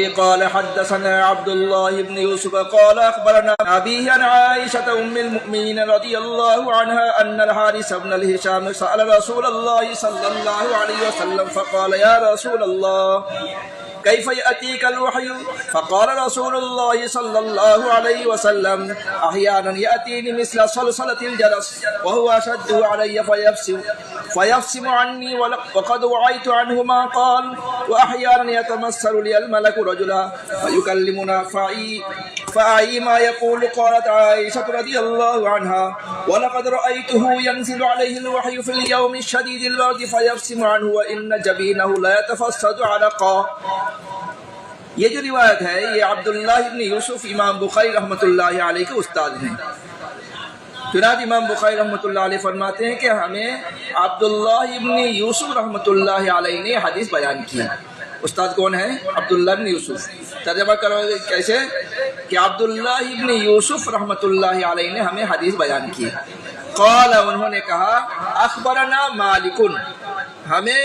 قال حدثنا عبد الله بن يوسف قال أخبرنا أبيه عن عائشة أم المؤمنين رضي الله عنها أن الحارث بن الهشام سأل رسول الله صلى الله عليه وسلم فقال يا رسول الله كيف يأتيك الوحي؟ فقال رسول الله صلى الله عليه وسلم أحيانا يأتيني مثل صلصلة الجرس وهو أشد علي فيفصم عني وقد وعيت عنه ما قال وأحيانا يتمثل لي الملك رجلا فيكلمنا فأعي ما يقول. قالت عائشة رضي الله عنها ولقد رأيته ينزل عليه الوحي في اليوم الشديد البرد فيفصم عنه وإن جبينه لا يتفسد عرقا. یہ جو روایت ہے یہ عبداللہ ابن یوسف امام بخاری رحمۃ اللہ علیہ کے استاد ہیں. چنانچہ امام بخاری رحمۃ اللہ علیہ فرماتے ہیں کہ ہمیں عبداللہ ابن یوسف رحمۃ اللہ علیہ نے حدیث بیان کی. استاد کون ہے؟ عبداللہ ابن یوسف. ترجمہ کرو کیسے کہ عبداللہ ابن یوسف رحمۃ اللہ علیہ نے ہمیں حدیث بیان کی. قال انہوں نے کہا اخبرنا مالک، ہمیں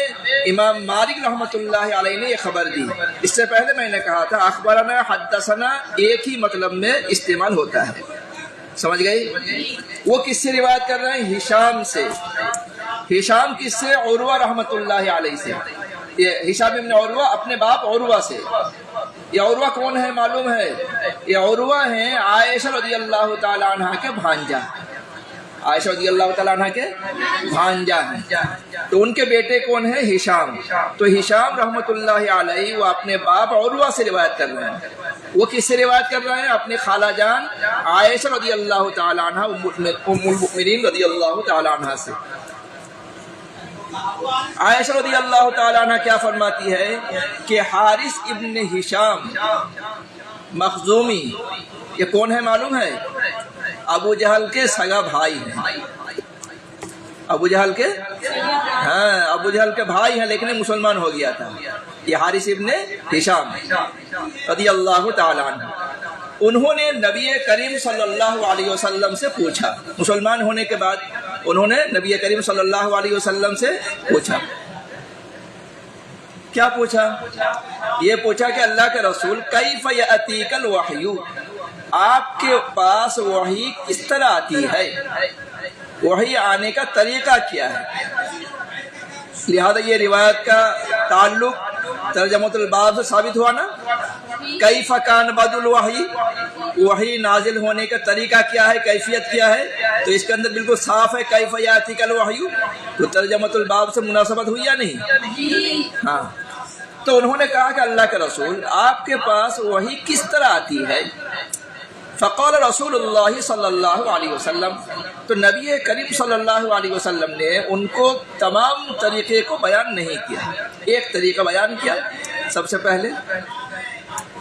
امام مالک رحمۃ اللہ علیہ نے یہ خبر دی. اس سے پہلے میں نے کہا تھا اخبرنا حدثنا ایک ہی مطلب میں استعمال ہوتا ہے. سمجھ گئی؟ وہ کس سے روایت کر رہے ہیں؟ ہشام سے. ہشام کس سے؟ عروہ رحمۃ اللہ علیہ سے. یہ ہشام ابن عروہ اپنے باپ عروہ سے. یہ عروہ کون ہے معلوم ہے؟ یہ عروہ ہیں عائشہ رضی اللہ تعالی عنہ کے بھانجا. عائشہ رضی اللہ تعالیٰ عنہ کے بھانجا ہیں. تو ان کے بیٹے کون ہیں؟ ہشام. تو ہشام رحمۃ اللہ علیہ وہ اپنے باپ عروہ سے روایت کر رہے ہیں. وہ کس سے روایت کر رہے ہیں؟ اپنے خالہ جان عائشہ رضی اللہ تعالیٰ عنہ ام المؤمنین رضی اللہ تعالیٰ عنہ سے. عائشہ رضی اللہ تعالیٰ عنہ کیا فرماتی ہے کہ حارث ابن ہشام مخزومی یہ کون ہے معلوم ہے؟ ابو جہل کے سگا بھائی ہیں. ابو جہل کے ابو جہل کے بھائی ہیں لیکن مسلمان ہو گیا تھا. یہ حارث ابن ہشام رضی اللہ تعالی عنہ. انہوں نے نبی کریم صلی اللہ علیہ وسلم سے پوچھا. مسلمان ہونے کے بعد انہوں نے نبی کریم صلی اللہ علیہ وسلم سے پوچھا. کیا پوچھا؟ یہ پوچھا کہ اللہ کے رسول کیف یأتیک الوحی، آپ کے پاس وحی کس طرح آتی ہے؟ وحی آنے کا طریقہ کیا ہے؟ لہذا یہ روایت کا تعلق ترجمۃ الباب سے ثابت ہوا نا. کیف کان بدء الوحی، وحی نازل ہونے کا طریقہ کیا ہے، کیفیت کیا ہے؟ تو اس کے اندر بالکل صاف ہے کیف یأتیک الوحی. تو ترجمۃ الباب سے مناسبت ہوئی یا نہیں؟ ہاں. تو انہوں نے کہا کہ اللہ کے رسول آپ کے پاس وحی کس طرح آتی ہے؟ فقال رسول اللہ صلی اللہ علیہ وسلم، تو نبی کریم صلی اللہ علیہ وسلم نے ان کو تمام طریقے کو بیان نہیں کیا، ایک طریقہ بیان کیا. سب سے پہلے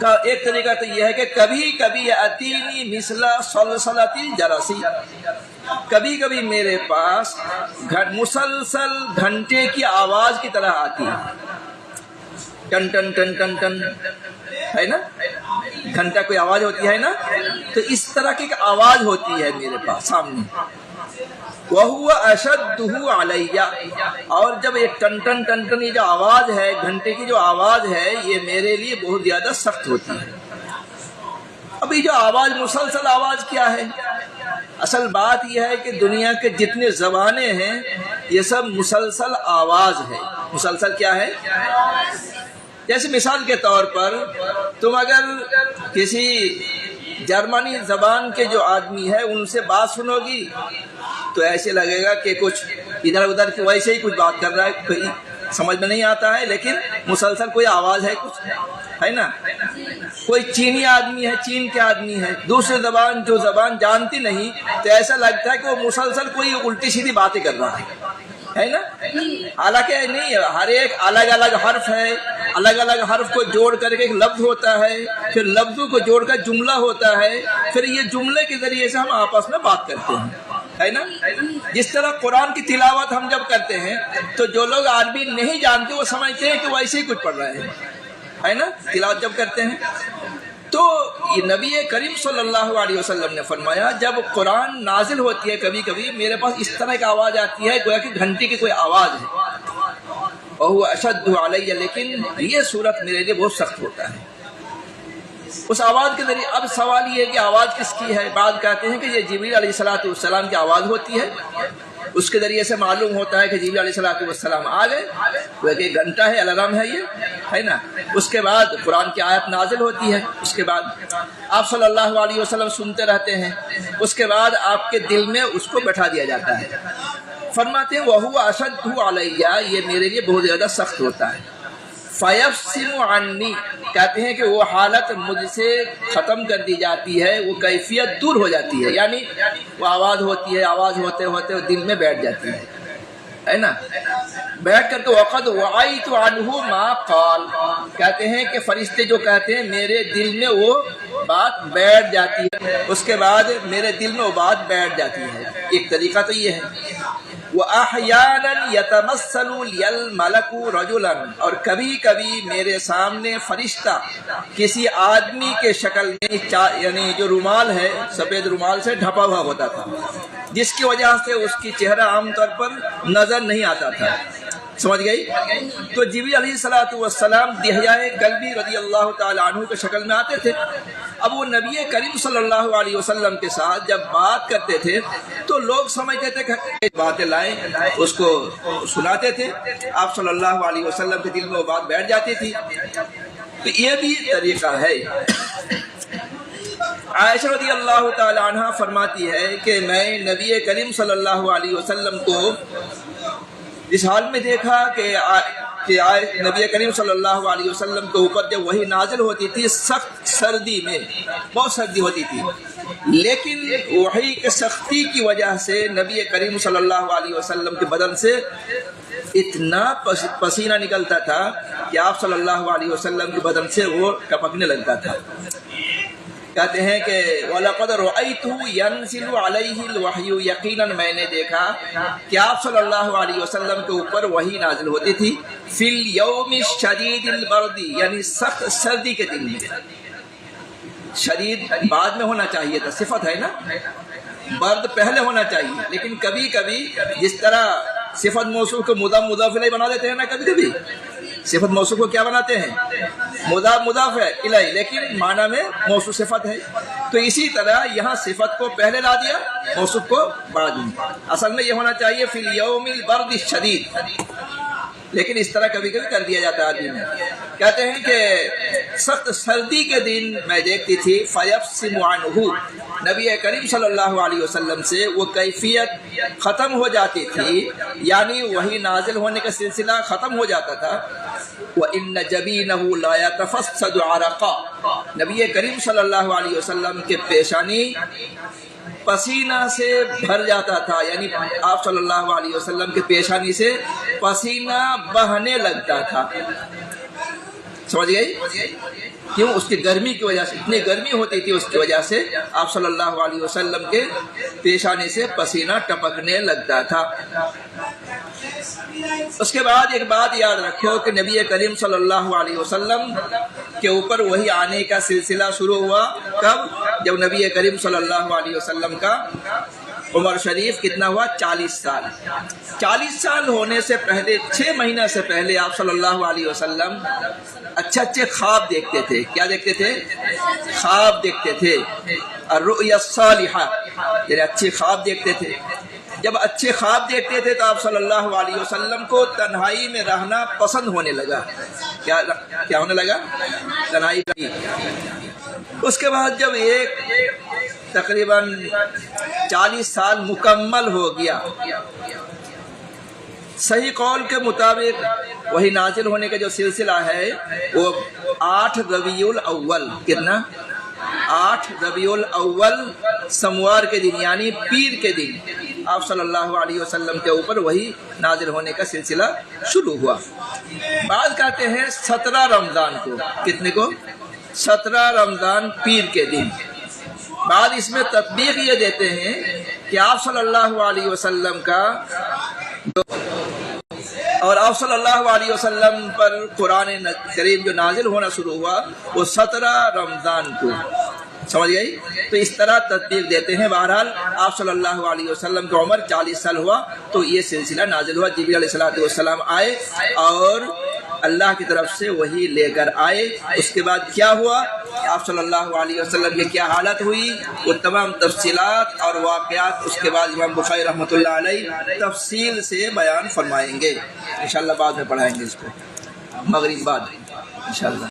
ایک طریقہ تو یہ ہے کہ کبھی کبھی یأتینی مثل صلصلۃ الجرس، کبھی کبھی میرے پاس مسلسل گھنٹے کی آواز کی طرح آتی ہے. ٹن ٹن ٹن ٹن ٹن ہے نا، گھنٹہ کوئی آواز ہوتی ہے نا، تو اس طرح کی آواز ہوتی ہے میرے پاس سامنے. وَهُوَ أَشَدُّهُ عَلَيَّ، اور جب یہ ٹن ٹن ٹن ٹن یہ جو آواز ہے گھنٹے کی جو آواز ہے یہ میرے لیے بہت زیادہ سخت ہوتی ہے. ابھی جو آواز مسلسل آواز کیا ہے؟ اصل بات یہ ہے کہ دنیا کے جتنے زبانیں ہیں یہ سب مسلسل آواز ہے. مسلسل کیا ہے؟ جیسے مثال کے طور پر تم اگر کسی جرمنی زبان کے جو آدمی ہے ان سے بات سنو گی تو ایسے لگے گا کہ کچھ ادھر ادھر کی ویسے ہی کچھ بات کر رہا ہے، کوئی سمجھ میں نہیں آتا ہے لیکن مسلسل کوئی آواز ہے، کچھ ہے نا. کوئی چینی آدمی ہے، چین کے آدمی ہے، دوسری زبان جو زبان جانتی نہیں تو ایسا لگتا ہے کہ وہ مسلسل کوئی الٹی سیدھی باتیں کر رہا ہے نا. حالانکہ نہیں، ہر ایک الگ الگ حرف ہے، الگ الگ حرف کو جوڑ کر کے ایک لفظ ہوتا ہے، پھر لفظوں کو جوڑ کر جملہ ہوتا ہے، پھر یہ جملے کے ذریعے سے ہم آپس میں بات کرتے ہیں، ہے نا. جس طرح قرآن کی تلاوت ہم جب کرتے ہیں تو جو لوگ عربی نہیں جانتے وہ سمجھتے ہیں کہ ویسے ہی کچھ پڑھ رہے ہیں، ہے نا. تلاوت جب کرتے ہیں تو نبی کریم صلی اللہ علیہ وسلم نے فرمایا جب قرآن نازل ہوتی ہے کبھی کبھی میرے پاس اس طرح کی آواز آتی ہے گویا کہ گھنٹی کی کوئی آواز ہے. وَهُوَ أَشَدُّ عَلَيَّ، لیکن یہ صورت میرے لیے بہت سخت ہوتا ہے. اس آواز کے ذریعے اب سوال یہ ہے کہ آواز کس کی ہے؟ بعض کہتے ہیں کہ یہ جبریل علیہ السلام کی آواز ہوتی ہے، اس کے ذریعے سے معلوم ہوتا ہے کہ جبریل علیہ السلام آ گئے، وہ ایک گھنٹہ ہے، الارم ہے، یہ ہے نا۔ اس کے بعد قرآن کی آیت نازل ہوتی ہے، اس کے بعد آپ صلی اللہ علیہ وسلم سنتے رہتے ہیں، اس کے بعد آپ کے دل میں اس کو بٹھا دیا جاتا ہے۔ فرماتے ہیں وَهُوَ أَشَدُّ عَلَيَّ، یہ میرے لیے بہت زیادہ سخت ہوتا ہے۔ فَيَفْصِمُ عَنِّي، کہتے ہیں کہ وہ حالت مجھ سے ختم کر دی جاتی ہے، وہ کیفیت دور ہو جاتی ہے، یعنی وہ آواز ہوتی ہے، آواز ہوتے ہوتے وہ دل میں بیٹھ جاتی ہے نا، بیٹھ کر کے وقد وعیت عنہ ما قال، کہتے ہیں کہ فرشتے جو کہتے ہیں میرے دل میں وہ بات بیٹھ جاتی ہے، اس کے بعد میرے دل میں وہ بات بیٹھ جاتی ہے۔ ایک طریقہ تو یہ ہے۔ وَأَحْيَانًا يَتَمَثَّلُ لِيَ الْمَلَكُ رَجُلًا، اور کبھی کبھی میرے سامنے فرشتہ کسی آدمی کے شکل میں، یعنی جو رومال ہے سفید رومال سے ڈھپا ہوا ہوتا تھا، جس کی وجہ سے اس کی چہرہ عام طور پر نظر نہیں آتا تھا، سمجھ گئی؟ تو جبریل علیہ السلام دحیہ کلبی رضی اللہ تعالی عنہ کے شکل میں آتے تھے۔ اب وہ نبی کریم صلی اللہ علیہ وسلم کے ساتھ جب بات کرتے تھے تو لوگ سمجھتے تھے کہ باتیں لائیں، اس کو سناتے تھے، آپ صلی اللہ علیہ وسلم کے دل میں وہ بات بیٹھ جاتی تھی۔ تو یہ بھی طریقہ ہے۔ عائشہ رضی اللہ تعالی عنہ فرماتی ہے کہ میں نبی کریم صلی اللہ علیہ وسلم کو اس حال میں دیکھا کہ نبی کریم صلی اللہ علیہ وسلم کے اوپر جب وحی نازل ہوتی تھی سخت سردی میں، بہت سردی ہوتی تھی، لیکن وحی کے سختی کی وجہ سے نبی کریم صلی اللہ علیہ وسلم کے بدن سے اتنا پسینہ نکلتا تھا کہ آپ صلی اللہ علیہ وسلم کے بدن سے وہ ٹپکنے لگتا تھا۔ کہتے ہیں کہ وَلَقَدْ رَأَيْتُهُ يَنزِلُ عَلَيْهِ الْوَحْيُ، یقیناً میں نے دیکھا کہ آپ صلی اللہ علیہ وسلم کے اوپر وحی نازل ہوتی تھی، فِي الْيَوْمِ الشَّدِيدِ الْبَرْدِ، یعنی سخت سردی کے دن میں۔ شدید بعد میں ہونا چاہیے تھا، صفت ہے نا، برد پہلے ہونا چاہیے، لیکن کبھی کبھی جس طرح صفت موصوف کو مضاف مضاف الیہ بنا دیتے ہیں نا، کبھی کبھی صفت موصوف کو کیا بناتے ہیں؟ مضاف مضاف الیہ، لیکن معنی میں موصوف صفت ہے۔ تو اسی طرح یہاں صفت کو پہلے لا دیا، موصوف کو بعد میں۔ اصل میں یہ ہونا چاہیے فی الیوم البرد الشدید، لیکن اس طرح کبھی کبھی کر دیا جاتا ہے آدمی میں۔ کہتے ہیں کہ سخت سردی کے دن میں دیکھتی تھی فَيَفْصِمُ عَنْهُ، نبی کریم صلی اللہ علیہ وسلم سے وہ کیفیت ختم ہو جاتی تھی، یعنی وہی نازل ہونے کا سلسلہ ختم ہو جاتا تھا۔ وَإِنَّ جَبِينَهُ لَا يَتَفَسَّدُ عَرَقًا، نبی کریم صلی اللہ علیہ وسلم کے پیشانی پسینہ سے بھر جاتا تھا، یعنی آپ صلی اللہ علیہ وسلم کے پیشانی سے پسینہ بہنے لگتا تھا، سمجھ گئی؟ کیوں؟ اس کی گرمی کی وجہ سے، اتنی گرمی ہوتی تھی اس کی وجہ سے آپ صلی اللہ علیہ وسلم کے پیشانی سے پسینہ ٹپکنے لگتا تھا۔ اس کے بعد ایک بات یاد رکھو کہ نبی کریم صلی اللہ علیہ وسلم کے اوپر وہی آنے کا سلسلہ شروع ہوا کب؟ جب نبی کریم صلی اللہ علیہ وسلم کا عمر شریف کتنا ہوا؟ 40 سال۔ 40 سال ہونے سے پہلے 6 مہینہ سے پہلے آپ صلی اللہ علیہ وسلم اچھے اچھے خواب دیکھتے تھے۔ کیا دیکھتے تھے؟ خواب دیکھتے تھے، الرؤیا الصالحہ، یعنی اچھے خواب دیکھتے تھے۔ جب اچھے خواب دیکھتے تھے تو آپ صلی اللہ علیہ وسلم کو تنہائی میں رہنا پسند ہونے لگا۔ کیا ہونے لگا؟ تنہائی۔ اس کے بعد جب ایک تقریباً 40 سال مکمل ہو گیا، صحیح قول کے مطابق وہی نازل ہونے کا جو سلسلہ ہے وہ 8 ربیع الاول، کتنا؟ 8 ربیع الاول سموار کے دن، یعنی پیر کے دن آپ صلی اللہ علیہ وسلم کے اوپر وہی نازل ہونے کا سلسلہ شروع ہوا۔ بعض کہتے ہیں 17 رمضان کو، کتنے کو؟ 17 رمضان پیر کے دن۔ بعد اس میں تطبیق یہ دیتے ہیں کہ آپ صلی اللہ علیہ وسلم کا اور آپ صلی اللہ علیہ وسلم پر قرآن کریم جو نازل ہونا شروع ہوا وہ 17 رمضان کو، سمجھ گئی؟ تو اس طرح تطبیق دیتے ہیں۔ بہرحال آپ صلی اللہ علیہ وسلم کی عمر 40 سال ہوا تو یہ سلسلہ نازل ہوا، جبریل علیہ السلام آئے اور اللہ کی طرف سے وہی لے کر آئے۔ اس کے بعد کیا ہوا، آپ صلی اللہ علیہ وسلم کی کیا حالت ہوئی، وہ تمام تفصیلات اور واقعات اس کے بعد امام بخاری رحمۃ اللہ علیہ تفصیل سے بیان فرمائیں گے۔ انشاءاللہ بعد میں پڑھائیں گے اس کو، مغرب بعد انشاءاللہ۔